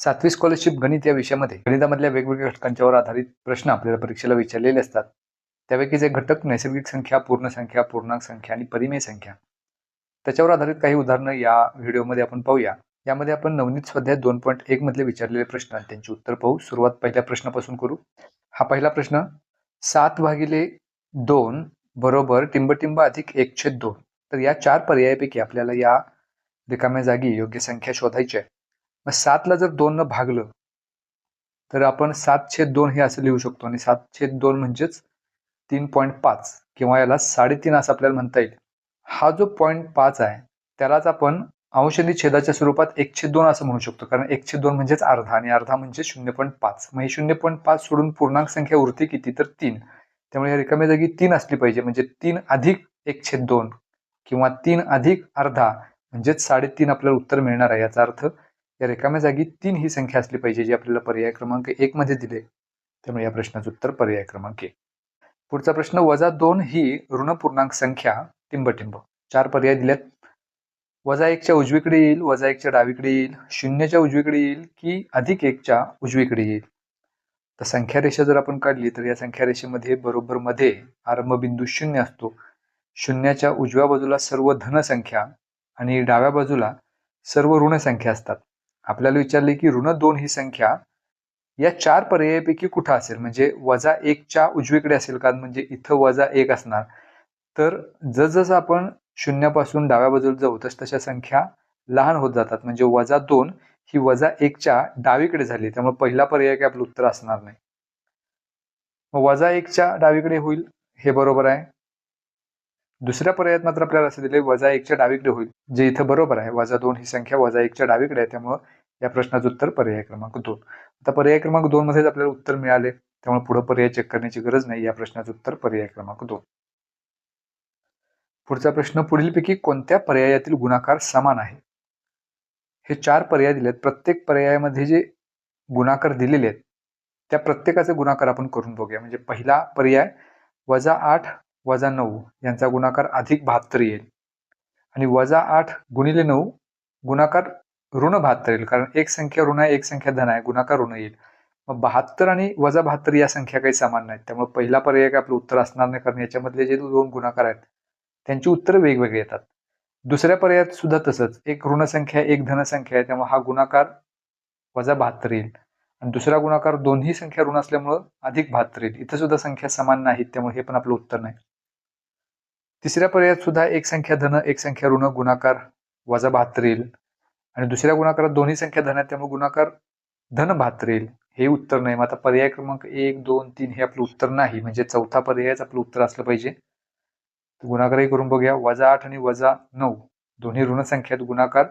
7वी scholarship गणित या विषयामध्ये गणितामधल्या वेगवेगळ्या घटकांच्यावर आधारित प्रश्न आपल्याला परीक्षेला विचारलेले असतात. त्यापैकीचे घटक नैसर्गिक संख्या, पूर्ण संख्या, पूर्णांक संख्या आणि परिमेय संख्या. त्याच्यावर आधारित काही उदाहरणं या व्हिडिओमध्ये आपण पाहूया. यामध्ये आपण नवनीत स्वाध्याय 2.1 मधले विचारलेले प्रश्न आणि त्यांची उत्तर पाहू. सुरुवात पहिल्या प्रश्नापासून करू. हा पहिला प्रश्न 7/2 बरोबर टिंबटिंब अधिक 1/2. तर या 4 पर्यायापैकी आपल्याला या रिकाम्या जागी योग्य संख्या शोधायची आहे. मग 7ला जर 2 न भागलं तर आपण 7/2 हे असं लिहू शकतो आणि 7/2 म्हणजेच 3.5 किंवा याला 3.5 असं आपल्याला म्हणता येईल. हा जो 0.5 आहे त्यालाच आपण अंश आणि छेदाच्या स्वरूपात 1/2 असं म्हणू शकतो, कारण 1/2 म्हणजेच अर्धा आणि अर्धा म्हणजे 0.5. मग हे 0.5 सोडून पूर्णांक संख्या उरते किती, तर 3. त्यामुळे या रिकाम्या जागी 3 असली पाहिजे, म्हणजे 3 अधिक 1/2 किंवा 3 अधिक अर्धा म्हणजेच 3.5 आपल्याला उत्तर मिळणार आहे. याचा अर्थ या रिकाम्या जागी 3 ही संख्या असली पाहिजे, जी आपल्याला पर्याय क्रमांक 1 मध्ये दिले. त्यामुळे या प्रश्नाचं उत्तर पर्याय क्रमांक 1. पुढचा प्रश्न -2 ही ऋण पूर्णांक संख्या टिंबटिंब. 4 पर्याय दिलेत. -1च्या उजवीकडे येईल, -1च्या डावीकडे येईल, 0च्या उजवीकडे येईल की +1च्या उजवीकडे येईल. तर संख्या रेषा जर आपण काढली तर या संख्या रेषेमध्ये बरोबर मध्ये आरंभबिंदू 0 असतो. 0च्या उजव्या बाजूला सर्व धन संख्या आणि डाव्या बाजूला सर्व ऋण संख्या असतात. आपल्याला विचारले की -2 ही संख्या या 4 पर्यायापैकी कुठं असेल, म्हणजे -1च्या उजवीकडे असेल का, म्हणजे इथं -1 असणार. तर जसजसं आपण 0 पासून डाव्या बाजूला जाऊ तशा संख्या लहान होत जातात, म्हणजे -2 ही -1च्या डावीकडे झाली. त्यामुळे पहिला पर्याय काय आपलं उत्तर असणार नाही. मग -1च्या डावीकडे होईल, हे बरोबर आहे. दुसऱ्या पर्यायात मात्र आपल्याला असं दिले -1च्या डावीकडे होईल, जे इथं बरोबर आहे. -2 ही संख्या -1च्या डावीकडे आहे, त्यामुळे या प्रश्नाचं उत्तर पर्याय क्रमांक 2. आता पर्याय क्रमांक 2 मध्येच आपल्याला उत्तर मिळाले, त्यामुळे पुढे पर्याय चेक करण्याची गरज नाही. या प्रश्नाचं उत्तर पर्याय क्रमांक 2. पुढचा प्रश्न, पुढीलपैकी कोणत्या पर्यायातील गुणाकार समान आहे? हे 4 पर्याय दिलेत. प्रत्येक पर्यायामध्ये जे गुणाकार दिलेले आहेत त्या प्रत्येकाचे गुणाकार आपण करून बघूया. म्हणजे पहिला पर्याय -8 -9 यांचा गुणाकार +72 येईल आणि -8 गुणिले 9 गुणाकार ऋण 72 येईल, कारण एक संख्या ऋण आहे, एक संख्या धन आहे, गुणाकार ऋण येईल. मग 72 आणि -72 या संख्या काही समान नाहीत, त्यामुळे पहिला पर्याय काय आपलं उत्तर असणार नाही, कारण याच्यामधले जे 2 गुणाकार आहेत त्यांची उत्तर वेगवेगळी येतात. दुसऱ्या पर्यायात सुद्धा तसंच, एक ऋण संख्या एक धन संख्या आहे, त्यामुळे हा गुणाकार -72 येईल आणि दुसरा गुणाकार दोन्ही संख्या ऋण असल्यामुळं +72 येईल. इथं सुद्धा संख्या समान नाहीत, त्यामुळे हे पण आपलं उत्तर नाही. तिसऱ्या पर्यायात सुद्धा एक संख्या धन एक संख्या ऋण गुणाकार -72 येईल आणि दुसऱ्या गुणाकारात दोन्ही संख्या धन आहेत, त्यामुळे गुणाकार धन 72 येईल. हे उत्तर नाही. मग आता पर्याय क्रमांक 1, 2, 3 हे आपलं उत्तर नाही, म्हणजे चौथा पर्यायच आपलं उत्तर असलं पाहिजे. गुणाकारही करून बघूया. -8 आणि -9 दोन्ही ऋण संख्या आहेत, गुणाकार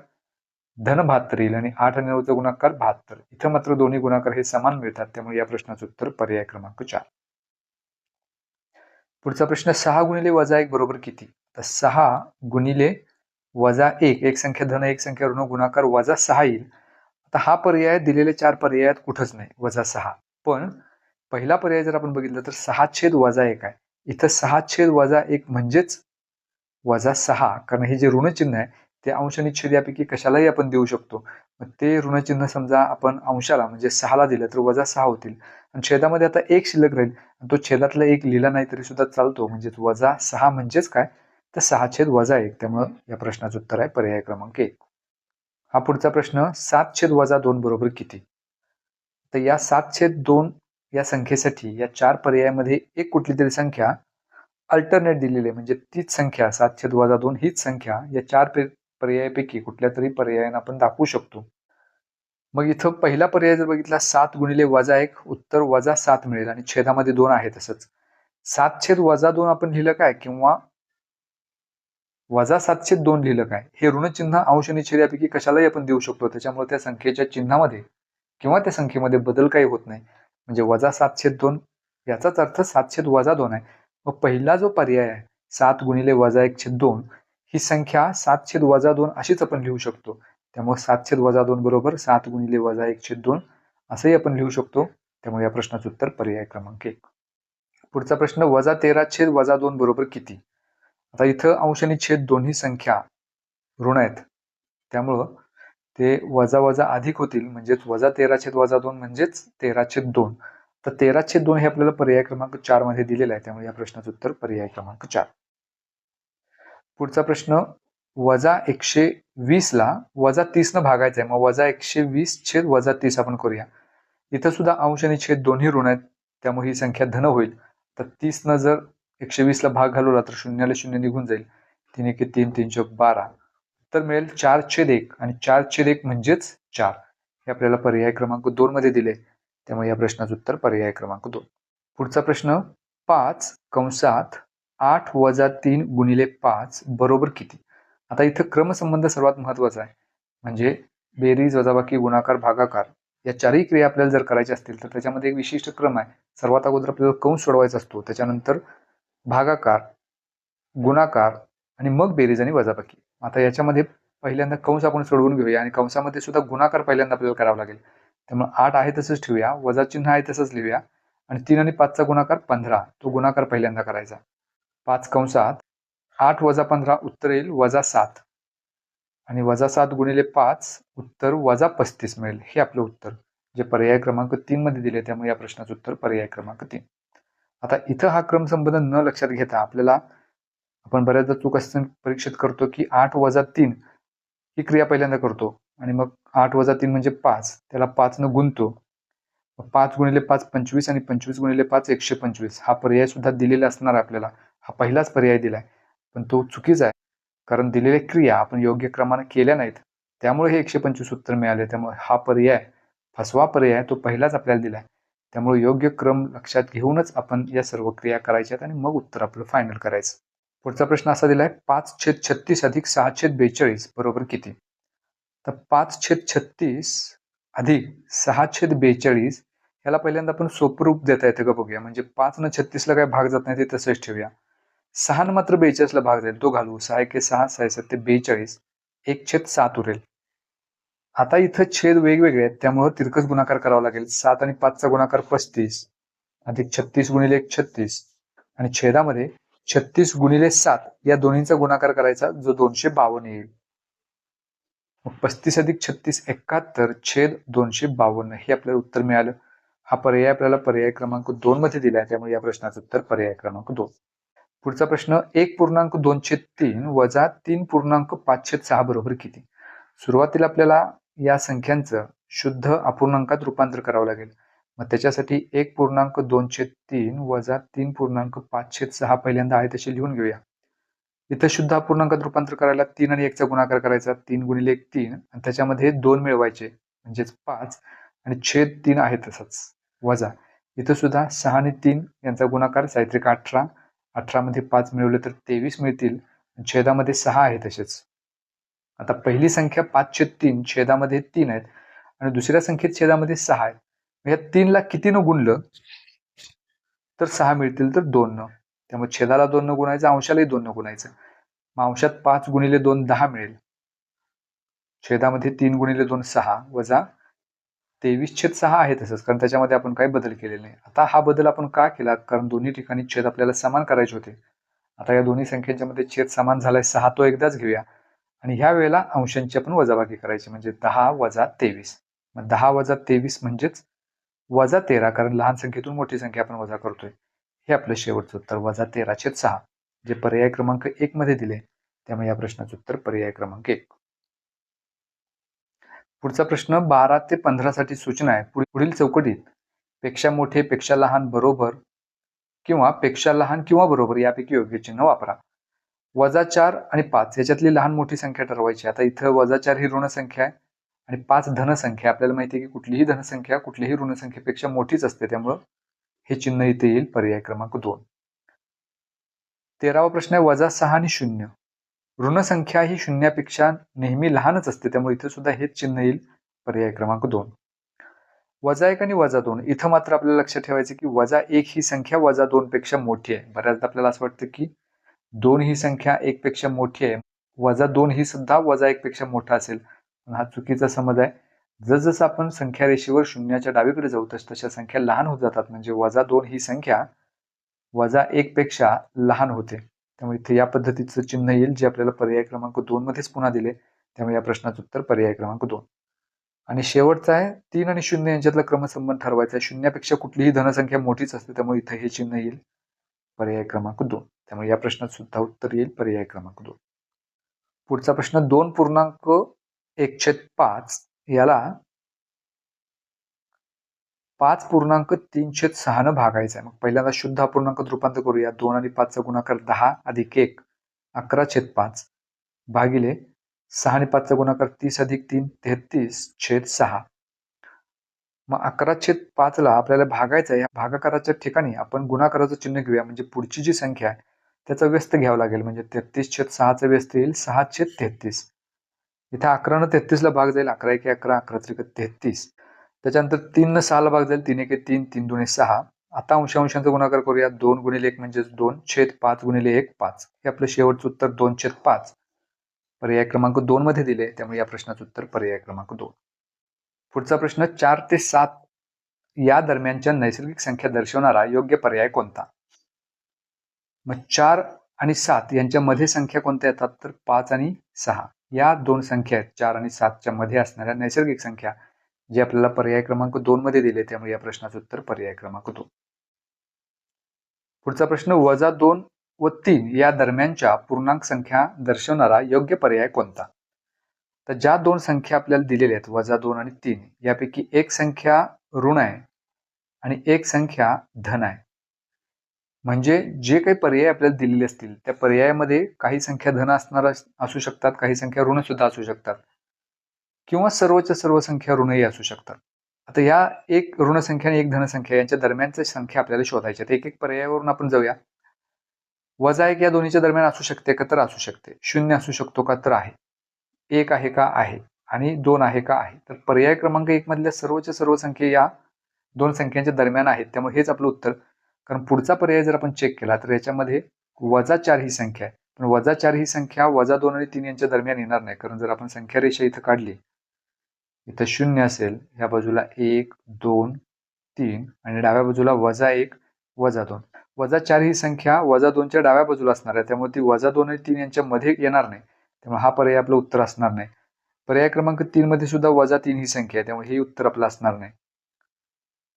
धन 72 येईल आणि 8 आणि 9चा गुणाकार 72. इथं मात्र दोन्ही गुणाकार हे समान मिळतात, त्यामुळे या प्रश्नाचं उत्तर पर्याय क्रमांक 4. पुढचा प्रश्न, 6 गुणिले -1 बरोबर किती? तर 6 गुणिले -1, एक संख्या धन एक संख्या ऋण गुणाकार -6 येईल. आता हा पर्याय दिलेल्या 4 पर्यायात कुठंच नाही -6. पण पहिला पर्याय जर आपण बघितलं तर 6/-1 आहे. इथं 6/-1 म्हणजेच -6, कारण हे जे ऋणचिन्ह आहे ते अंश आणि छेद यापैकी कशालाही आपण देऊ शकतो. मग ते ऋणचिन्ह समजा आपण अंशाला म्हणजे 6ला दिलं तर -6 होतील आणि छेदामध्ये आता 1 शिल्लक राहील. तो छेदातला 1 लिहिला नाही तरी सुद्धा चालतो, म्हणजे -6 म्हणजेच काय, तर 6/-1. त्यामुळे या प्रश्नाचं उत्तर आहे पर्याय क्रमांक 1. हा पुढचा प्रश्न, 7/-2 बरोबर किती? तर या 7/2 या संख्येसाठी या 4 पर्यायामध्ये एक कुठली तरी संख्या अल्टरनेट दिलेली आहे, म्हणजे तीच संख्या 7/-2 हीच संख्या या 4 पर्यायापैकी कुठल्या तरी पर्यायाने आपण दाखवू शकतो. मग इथं पहिला पर्याय जर बघितला 7 गुणिले -1 उत्तर -7 मिळेल आणि छेदामध्ये 2 आहे. तसंच 7/-2 आपण लिहिलं काय किंवा -7/2 लिहिलं काय, हे ऋणचिन्ह अंश आणि छेद यापैकी कशालाही आपण देऊ शकतो. त्याच्यामुळे त्या संख्येच्या चिन्हामध्ये किंवा त्या संख्येमध्ये बदल काही होत नाही, म्हणजे -7/2 याचाच अर्थ 7/-2 आहे. मग पहिला जो पर्याय आहे 7 गुणिले -1/2 ही संख्या 7/-2 अशीच आपण लिहू शकतो. त्यामुळे 7/-2 बरोबर 7 गुणिले -1/2 असंही आपण लिहू शकतो. त्यामुळे या प्रश्नाचं उत्तर पर्याय क्रमांक 1. पुढचा प्रश्न, -13/-2 बरोबर किती? आता इथं अंश आणि छेद दोन्ही संख्या ऋण आहेत, त्यामुळं ते वजा वजा अधिक होतील, म्हणजेच वजा 13/-2 म्हणजेच 13/2. तर 13/2 हे आपल्याला पर्याय क्रमांक 4 मध्ये दिलेलं आहे, त्यामुळे या प्रश्नाचं उत्तर पर्याय क्रमांक 4. पुढचा प्रश्न, वजा 120 ला वजा 30 न भागायचं आहे. मग वजा 120/-30 आपण करूया. इथं सुद्धा अंश आणि छेद दोन्ही ऋण आहेत, त्यामुळे ही संख्या धन होईल. तर 30 न जर 120 ला भाग घालवला तर शून्याला शून्य निघून जाईल. 3 एके 3, 3 चौक 12. उत्तर मिळेल 4/1 आणि 4/1 म्हणजेच 4. हे आपल्याला पर्याय क्रमांक 2 मध्ये दिले, त्यामुळे या प्रश्नाचं उत्तर पर्याय क्रमांक 2. पुढचा प्रश्न, 5 कंसात 8 वजा 3 गुणिले 5 बरोबर किती? आता इथं क्रमसंबंध सर्वात महत्वाचा आहे. म्हणजे बेरीज, वजाबाकी, गुणाकार, भागाकार या चारही क्रिया आपल्याला जर करायच्या असतील तर त्याच्यामध्ये एक विशिष्ट क्रम आहे. सर्वात अगोदर आपल्याला कंस सोडवायचा असतो, त्याच्यानंतर भागाकार, गुणाकार आणि मग बेरीज आणि वजाबाकी. आता याच्यामध्ये पहिल्यांदा कंस आपण सोडवून घेऊया आणि कंसामध्ये सुद्धा गुणाकार पहिल्यांदा आपल्याला करावा लागेल. त्यामुळे 8 आहे तसंच ठेवूया, वजा चिन्ह आहे तसंच लिहूया आणि 3 आणि 5चा गुणाकार 15, तो गुणाकार पहिल्यांदा करायचा. 5 कंसात 8 वजा 15 उत्तर येईल -7 आणि -7 गुणिले 5 उत्तर -35 मिळेल. हे आपलं उत्तर जे पर्याय क्रमांक 3 मध्ये दिले, त्यामुळे या प्रश्नाचं उत्तर पर्याय क्रमांक 3. आता इथं हा क्रमसंबंध न लक्षात घेता आपल्याला, आपण बऱ्याचदा चूक असताना परीक्षेत करतो की 8 वजा 3 ही क्रिया पहिल्यांदा करतो आणि मग 8 वजा 3 म्हणजे 5, त्याला 5 न गुणतो. 5 गुणिले 5 25 आणि 25 गुणिले 5 125. हा पर्याय सुद्धा दिलेला असणार आपल्याला. हा पहिलाच पर्याय दिलाय, पण तो चुकीचा आहे, कारण दिलेल्या क्रिया आपण योग्य क्रमाने केल्या नाहीत, त्यामुळे हे 125 उत्तर मिळाले. त्यामुळे हा पर्याय फसवा पर्याय, तो पहिलाच आपल्याला दिलाय. त्यामुळे योग्य क्रम लक्षात घेऊनच आपण या सर्व क्रिया करायच्यात आणि मग उत्तर आपलं फायनल करायचं. पुढचा प्रश्न असा दिलाय, 5/36 अधिक 6/42 बरोबर किती? तर 5/36 अधिक 6/42 याला पहिल्यांदा आपण सोपं रूप देता येतं का बघूया. म्हणजे 5 न 36 ला काय भाग जात नाही, ते तसंच ठेवूया. 6 न मात्र 42 ला भाग जाईल, तो घालू. 6 एके 6, 6 7 42, 1/7 उरेल. आता इथं छेद वेगवेगळे आहेत, त्यामुळे तिरकस गुणाकार करावा लागेल. 7 आणि 5चा गुणाकार 35 अधिक 36 गुणिले 1 36 आणि छेदामध्ये 36 गुणिले 7 या दोन्हींचा गुणाकार करायचा, जो 252 येईल. 35 अधिक 36 71 छेद 252 हे आपल्याला उत्तर मिळालं. हा पर्याय आपल्याला पर्याय क्रमांक 2 मध्ये दिला आहे, त्यामुळे या प्रश्नाचं उत्तर पर्याय क्रमांक 2. पुढचा प्रश्न, 1.2/3 वजा 3.5/6 बरोबर किती? सुरुवातीला आपल्याला या संख्यांचं शुद्ध अपूर्णांकात रूपांतर करावं लागेल. मग त्याच्यासाठी 1.2/3 वजा 3.5/6 पहिल्यांदा आहे तसे लिहून घेऊया. इथं शुद्ध अपूर्णांकात रूपांतर करायला 3 आणि 1चा गुणाकार करायचा, 3 गुणिले 1 3 आणि त्याच्यामध्ये 2 मिळवायचे म्हणजेच 5 आणि छेद 3 आहे तसंच वजा. इथं सुद्धा 6 आणि 3 यांचा गुणाकार साहित्रिक 18, 18 मध्ये 5 मिळवले तर 23 मिळतील. छेदामध्ये 6 आहे तसेच. आता पहिली संख्या 5/3 छेदामध्ये 3 आहेत आणि दुसऱ्या संख्येत छेदामध्ये 6 आहेत. या 3 ला किती न गुणलं तर 6 मिळतील, तर 2 न. त्यामुळे छेदाला 2 न गुणायचं, अंशालाही 2 न गुणायचं. मग अंशात 5 गुणिले 2 10 मिळेल. छेदामध्ये 3 गुणिले 2 6 वजा 23/6 आहे तसंच, कारण त्याच्यामध्ये आपण काही बदल केलेले नाही. आता हा बदल आपण का केला? कारण दोन्ही ठिकाणी छेद आपल्याला समान करायचे होते. आता या दोन्ही संख्यांच्या मध्ये छेद समान झालाय, 6 तो एकदाच घेऊया आणि ह्या वेळेला अंशांची आपण वजाबाकी करायची, म्हणजे 10 वजा 23. मग 10 वजा 23 म्हणजेच वजा 13, कारण लहान संख्येतून मोठी संख्या आपण वजा करतोय. हे आपलं शेवटचं उत्तर वजा 13/6 जे पर्याय क्रमांक 1 मध्ये दिले, त्यामुळे या प्रश्नाचं उत्तर पर्याय क्रमांक 1. पुढचा प्रश्न, 12 ते 15 साठी सूचना आहे. पुढील चौकटीत पेक्षा मोठे, पेक्षा लहान, बरोबर किंवा पेक्षा लहान किंवा बरोबर यापैकी योग्य चिन्ह वापरा. -4 आणि 5 याच्यातली लहान मोठी संख्या ठरवायची. आता इथं -4 ही ऋण संख्या आहे आणि 5 धन संख्या. आपल्याला माहिती आहे की कुठलीही धनसंख्या कुठल्याही ऋण संख्येपेक्षा मोठीच असते, त्यामुळं हे चिन्ह इथे येईल पर्याय क्रमांक 2. 13वा प्रश्न आहे, -6 आणि 0. ऋण संख्या ही शून्यापेक्षा नेहमी लहानच असते, त्यामुळे इथे सुद्धा हेच चिन्ह येईल पर्याय क्रमांक 2. -1 आणि -2 इथं मात्र आपल्याला लक्षात ठेवायचं की -1 ही संख्या -2 पेक्षा मोठी आहे. बऱ्याचदा आपल्याला असं वाटतं की 2 ही संख्या 1 पेक्षा मोठी आहे, -2 ही सुद्धा -1 पेक्षा मोठा असेल, पण हा चुकीचा समज आहे. जसजसं आपण संख्या रेषेवर शून्याच्या डावीकडे जाऊ तशा संख्या लहान होत जातात, म्हणजे -2 ही संख्या -1 पेक्षा लहान होते. त्यामुळे इथे या पद्धतीचं चिन्ह येईल, जे आपल्याला पर्याय क्रमांक 2 मध्येच पुन्हा दिले, त्यामुळे या प्रश्नाचं उत्तर पर्याय क्रमांक 2. आणि शेवटचा आहे 3 आणि 0 यांच्यातला क्रमसंबंध ठरवायचा आहे. शून्यापेक्षा कुठलीही धनसंख्या मोठीच असते, त्यामुळे इथे हे चिन्ह येईल पर्याय क्रमांक 2. त्यामुळे या प्रश्नात सुद्धा उत्तर येईल पर्याय क्रमांक 2. पुढचा प्रश्न 2.1/5 याला 5.3/6 न भागायचा आहे. मग पहिल्यांदा शुद्ध अपूर्णांकात रूपांतर करूया. 2 आणि 5चा गुणाकार 10 अधिक 1 11/5 भागिले 6 आणि 5चा गुणाकार 30 अधिक 3 33/6. मग 11/5ला आपल्याला भागायचं आहे. या भागाकाराच्या ठिकाणी आपण गुणाकाराचं चिन्ह घेऊया, म्हणजे पुढची जी संख्या आहे त्याचा व्यस्त घ्यावा लागेल. म्हणजे 33/6चं व्यस्त येईल 6/33. इथे 11 न 33ला भाग जाईल. 11 एके 11 11 त्रिक 33. त्याच्यानंतर 3 न 6ला भाग जाईल. 3 एके 3 3 दुणे 6. आता अंशांचा गुणाकार करूया. 2 गुणिले 1 म्हणजे 2/5 गुणिले 1 5. हे आपलं शेवटचं उत्तर 2/5 पर्याय क्रमांक 2 मध्ये दिले, त्यामुळे या प्रश्नाचं उत्तर पर्याय क्रमांक 2. पुढचा प्रश्न 4 ते 7 या दरम्यानच्या नैसर्गिक संख्या दर्शवणारा योग्य पर्याय कोणता? मग 4 आणि 7 यांच्या मध्ये संख्या कोणत्या येतात? तर 5 आणि 6 या दोन संख्या आहेत. 4 आणि 7च्या मध्ये असणाऱ्या नैसर्गिक संख्या जे आपल्याला पर्याय क्रमांक 2 मध्ये दिले, त्यामुळे या प्रश्नाचं उत्तर पर्याय क्रमांक 2. पुढचा प्रश्न -2 व 3 या दरम्यानच्या पूर्णांक संख्या दर्शवणारा योग्य पर्याय कोणता? तर ज्या दोन संख्या आपल्याला दिलेल्या आहेत -2 आणि 3 यापैकी एक संख्या ऋण आहे आणि एक संख्या धन आहे. म्हणजे जे काही पर्याय आपल्याला दिलेले असतील त्या पर्यायामध्ये काही संख्या धन असणार असू शकतात, काही संख्या ऋण सुद्धा असू शकतात, किंवा सर्वच्या सर्व संख्या ऋणही असू शकतात. आता या एक ऋण संख्या आणि एक धनसंख्या यांच्या दरम्यानची संख्या आपल्याला शोधायची आहे. एक एक पर्यायावरून आपण जाऊया. -1 या दोन्हीच्या दरम्यान असू शकते का? तर असू शकते. 0 असू शकतो का? तर आहे. 1 आहे का? आहे. आणि 2 आहे का? आहे. तर पर्याय क्रमांक 1 मधल्या सर्वच्या सर्व संख्या या दोन संख्यांच्या दरम्यान आहेत, त्यामुळे हेच आपलं उत्तर. कारण पुढचा पर्याय जर आपण चेक केला तर याच्यामध्ये -4 ही संख्या आहे, पण -4 ही संख्या -2 आणि 3 यांच्या दरम्यान येणार नाही. कारण जर आपण संख्या रेषा इथं काढली, इथं 0 असेल, ह्या बाजूला 1 2 3 आणि डाव्या बाजूला -1 -2. -4 ही संख्या -2च्या डाव्या बाजूला असणार आहे, त्यामुळे ती -2 आणि 3 यांच्या मध्ये येणार नाही, त्यामुळे हा पर्याय आपलं उत्तर असणार नाही. पर्याय क्रमांक 3 मध्ये सुद्धा -3 ही संख्या आहे, त्यामुळे हे उत्तर आपलं असणार नाही.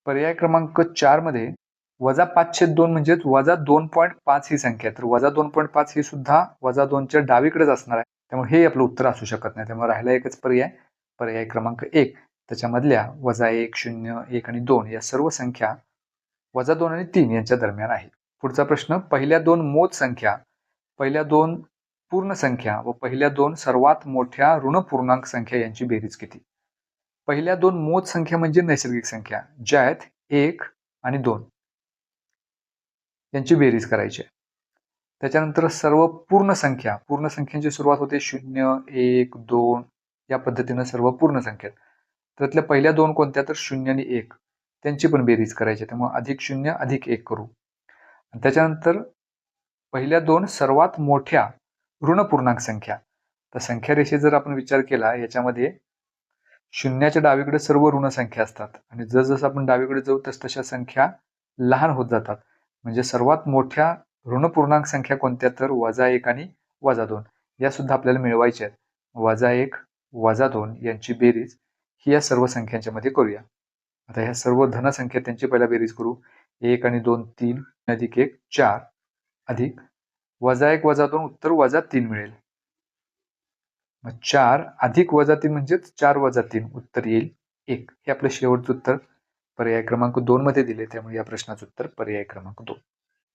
पर्याय क्रमांक 4 मध्ये -5/2 म्हणजेच -2.5 ही संख्या आहे, तर -2.5 ही सुद्धा -2च्या डावीकडेच असणार आहे, त्यामुळे हे आपलं उत्तर असू शकत नाही. त्यामुळे राहिला एकच पर्याय, पर्याय क्रमांक 1. त्याच्यामधल्या -1 0 1 आणि 2 या सर्व संख्या -2 आणि 3 यांच्या दरम्यान आहे. पुढचा प्रश्न पहिल्या दोन मोज संख्या, पहिल्या दोन पूर्ण संख्या व पहिल्या दोन सर्वात मोठ्या ऋण पूर्णांक संख्या यांची बेरीज किती? पहिल्या दोन मोज संख्या म्हणजे नैसर्गिक संख्या ज्या आहेत 1 आणि 2 यांची बेरीज करायची आहे. त्याच्यानंतर सर्व पूर्ण संख्यांची सुरुवात होते 0 1 2 या पद्धतीनं सर्व पूर्ण संख्या. त्यातल्या पहिल्या दोन कोणत्या? तर 0 आणि 1 त्यांची पण बेरीज करायची, त्यामुळे +0 +1 करू. त्याच्यानंतर पहिल्या दोन सर्वात मोठ्या ऋण पूर्णांक संख्या, तर संख्या रेषेत जर आपण विचार केला याच्यामध्ये शून्याच्या डावीकडे सर्व ऋण संख्या असतात आणि जसजसं आपण डावीकडे जाऊ तशा संख्या लहान होत जातात. म्हणजे सर्वात मोठ्या ऋण पूर्णांक संख्या कोणत्या? तर -1 आणि -2 या सुद्धा आपल्याला मिळवायच्या आहेत. -1 -2 यांची बेरीज ही या सर्व संख्यांच्या मध्ये करूया. आता ह्या सर्व धन संख्या त्यांची पहिला बेरीज करू. 1 आणि 2 3 अधिक 1 4 अधिक -1 -2 उत्तर -3 मिळेल. 4 अधिक -3 म्हणजेच 4 - 3 उत्तर येईल 1. हे आपलं शेवटचं उत्तर पर्याय क्रमांक 2 मध्ये दिले, त्यामुळे या प्रश्नाचं उत्तर पर्याय क्रमांक 2.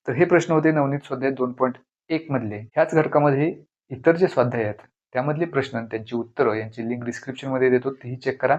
तर हे प्रश्न होते नवनीत स्वाध्याय 2.1 मधले. ह्याच घटकामध्ये इतर जे स्वाध्याय आहेत त्यामधले प्रश्न त्यांची उत्तरं यांची लिंक डिस्क्रिप्शन मध्ये देतो, तीही चेक करा.